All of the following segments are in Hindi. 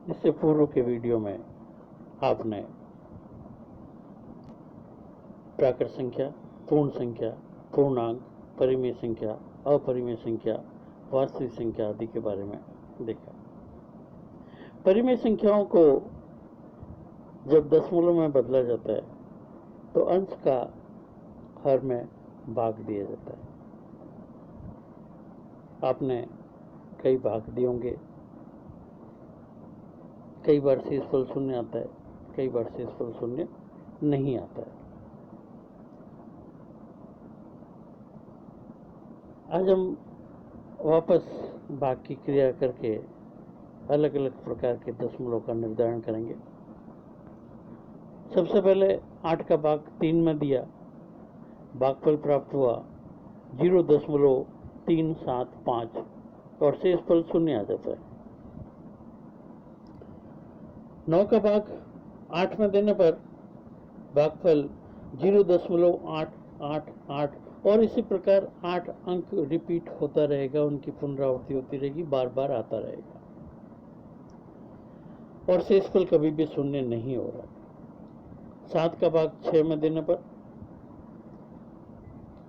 इससे पूर्व के वीडियो में आपने प्राकृत संख्या, पूर्ण संख्या, पूर्णांक, परिमेय संख्या, अपरिमेय संख्या, वास्तविक संख्या आदि के बारे में देखा। परिमेय संख्याओं को जब दशमलव में बदला जाता है तो अंश का हर में भाग दिया जाता है। आपने कई भाग दिए होंगे, कई बार शेषफल शून्य आता है, कई बार शेषफल शून्य नहीं आता है। आज हम वापस भाग की क्रिया करके अलग अलग प्रकार के दशमलव का निर्धारण करेंगे। सबसे पहले 8 का भाग 3 में दिया, भागफल प्राप्त हुआ 0.375 और शेषफल शून्य आ जाता है। 9 का भाग 8 में देने पर भागफल 0.888 और इसी प्रकार 8 अंक रिपीट होता रहेगा, उनकी पुनरावृत्ति होती रहेगी, बार बार आता रहेगा और शेषफल कभी भी शून्य नहीं हो रहा। 7 का भाग 6 में देने पर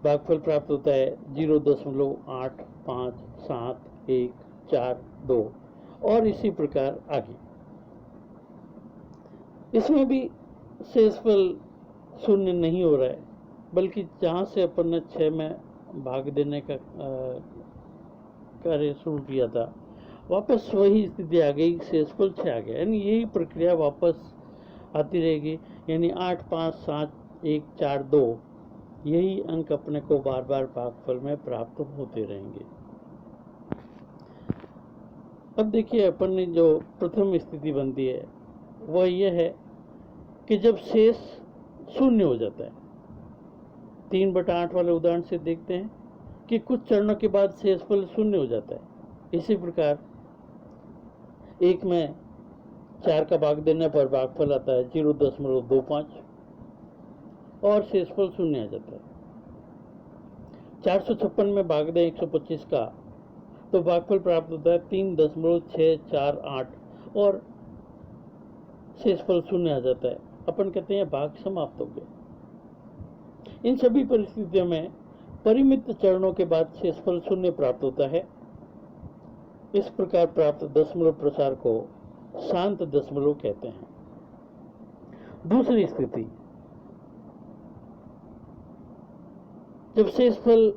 भागफल प्राप्त होता है 0.85714 और इसी प्रकार आगे। इसमें भी शेषफल शून्य नहीं हो रहा है, बल्कि जहाँ से अपन ने 6 में भाग देने का कार्य शुरू किया था, वापस वही स्थिति आ गई, शेषफल 6 आ गया। यानी यही प्रक्रिया वापस आती रहेगी, यानी 8 5 7 1 4 2 यही अंक अपने को बार बार भागफल में प्राप्त होते रहेंगे। अब देखिए, अपन ने जो प्रथम स्थिति बनती है वह यह है कि जब शेष शून्य हो जाता है। 3/8 वाले उदाहरण से देखते हैं कि कुछ चरणों के बाद शेषफल शून्य हो जाता है। इसी प्रकार 1 में 4 का भाग देने पर भागफल आता है 0.25 और शेषफल शून्य आ जाता है। 456 में भाग दें 125 का तो भागफल प्राप्त होता है 3.648 और शेषफल शून्य आ जाता है। अपन कहते हैं भाग समाप्त हो गया। इन सभी परिस्थितियों में परिमित चरणों के बाद शेषफल शून्य प्राप्त होता है। इस प्रकार प्राप्त दशमलव प्रसार को शांत दशमलव कहते हैं। दूसरी स्थिति, जब शेषफल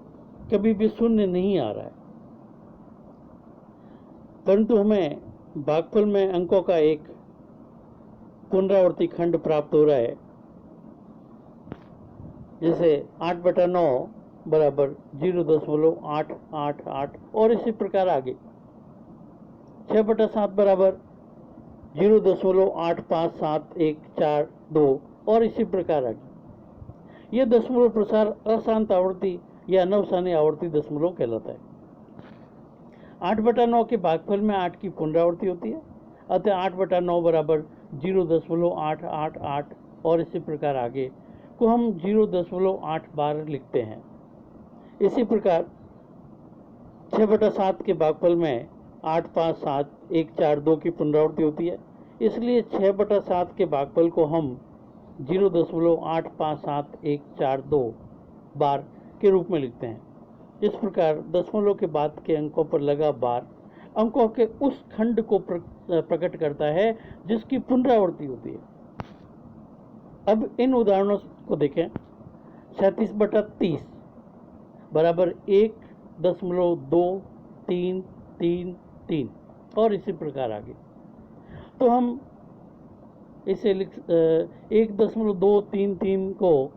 कभी भी शून्य नहीं आ रहा है, परंतु हमें भागफल में अंकों का एक पुनरावर्ती खंड प्राप्त हो रहा है, जैसे 8/9 बराबर 0.888 और इसी प्रकार आगे। 6/7 बराबर 0.857142 और इसी प्रकार आगे। यह दशमलव प्रसार अशांत आवर्ती या अनवसानी आवर्ती दशमलव कहलाता है। 8/9 के भागफल में 8 की पुनरावृत्ति होती है, अतः 8/9 बराबर 0.888 और इसी प्रकार आगे को हम 0.8 बार लिखते हैं। इसी प्रकार 6/7 के भागफल में 857142 की पुनरावृत्ति होती है, इसलिए 6/7 के भागफल को हम 0.857142 बार के रूप में लिखते हैं। इस प्रकार दशमलव के बाद के अंकों पर लगा बार अंकों के उस खंड को प्रकट करता है जिसकी पुनरावृत्ति होती है। अब इन उदाहरणों को देखें। 37/30 बराबर 1.2333 और इसी प्रकार आगे। तो हम इसे 1.233 को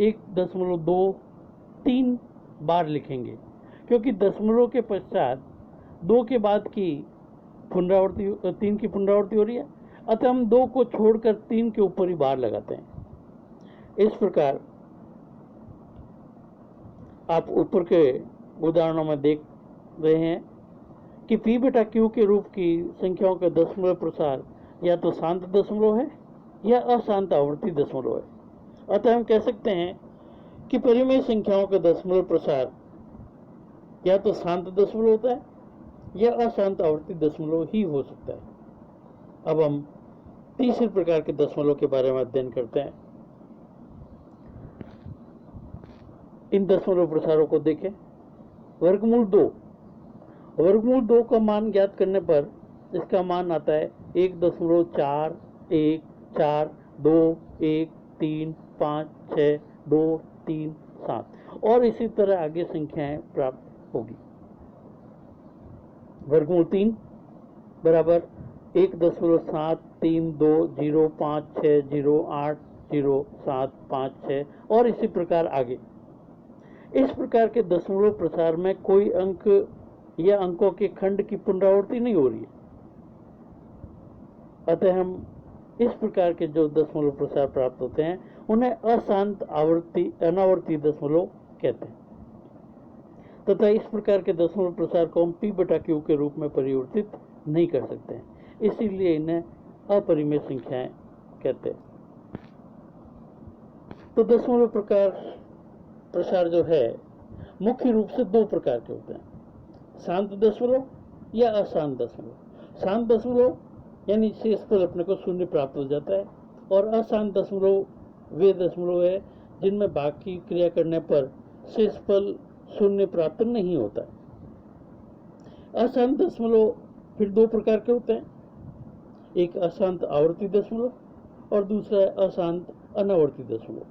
1.23 बार लिखेंगे, क्योंकि दशमलव के पश्चात 2 के बाद की पुनरावृत्ति 3 की पुनरावृत्ति हो रही है, अतः हम 2 को छोड़कर 3 के ऊपर ही बार लगाते हैं। इस प्रकार आप ऊपर के उदाहरणों में देख रहे हैं कि P/Q के रूप की संख्याओं का दशमलव प्रसार या तो शांत दशमलव है या अशांत आवर्ती दशमलव है। अतः हम कह सकते हैं कि परिमेय संख्याओं का दशमलव प्रसार या तो शांत दशमलव होता है या अशांत आवर्ती दशमलव ही हो सकता है। अब हम तीसरे प्रकार के दशमलव के बारे में अध्ययन करते हैं। इन दशमलव प्रसारों को देखें। वर्गमूल 2। वर्गमूल 2 का मान ज्ञात करने पर इसका मान आता है 1.4141356237 और इसी तरह आगे संख्याएं प्राप्त होगी। वर्गमूल 3 बराबर 1.32056080756 और इसी प्रकार आगे। इस प्रकार के दशमलव प्रसार में कोई अंक या अंकों के खंड की पुनरावृत्ति नहीं हो रही है, अतः हम इस प्रकार के जो दशमलव प्रसार प्राप्त होते हैं उन्हें अशांत अनावर्ती दशमलव कहते हैं तथा इस प्रकार के दशमलव प्रसार को हम p/q के रूप में परिवर्तित नहीं कर सकते हैं, इसीलिए इन्हें अपरिमेय संख्याएं कहते हैं। तो दशमलव प्रसार जो है मुख्य रूप से दो प्रकार के होते हैं, शांत दशमलव या अशांत दशमलव। शांत दशमलव यानी शेषफल अपने को शून्य प्राप्त हो जाता है, और अशांत दशमलव वे दशमलव है जिनमें भाग की क्रिया करने पर शेषफल शून्य प्राप्त नहीं होता है। अशांत दशमलव फिर दो प्रकार के होते हैं, एक अशांत आवर्ती दशमलव और दूसरा है अशांत अनावर्ती दशमलव।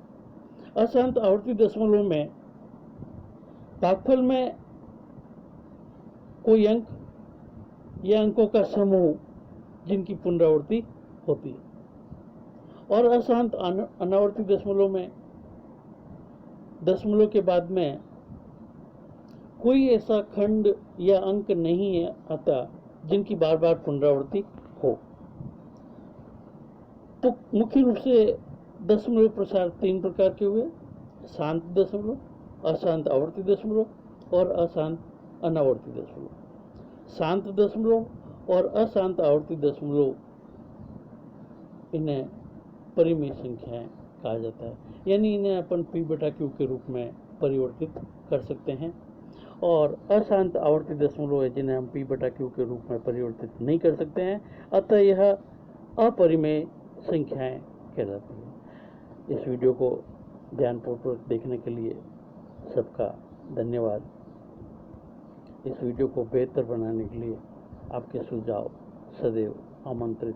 अशांत आवर्ती दशमलव में भागफल में कोई अंक या अंकों का समूह जिनकी पुनरावृत्ति होती है, और अशांत अनावर्ती दशमलव में दशमलव के बाद में कोई ऐसा खंड या अंक नहीं है आता जिनकी बार बार पुनरावृत्ति हो। तो मुख्य रूप से दशमलव प्रसार तीन प्रकार के हुए, शांत दशमलव, अशांत आवर्ती दशमलव और अशांत अनावर्ती दशमलव। शांत दशमलव और अशांत आवर्ती दशमलव इन्हें परिमेय संख्याएं कहा जाता है, यानी इन्हें अपन p/q के रूप में परिवर्तित कर सकते हैं, और अशांत आवर्ती दशमलव है जिन्हें हम p/q के रूप में परिवर्तित नहीं कर सकते हैं, अतः यह अपरिमेय संख्याएं कहलाती हैं। इस वीडियो को ध्यानपूर्वक देखने के लिए सबका धन्यवाद। इस वीडियो को बेहतर बनाने के लिए आपके सुझाव सदैव आमंत्रित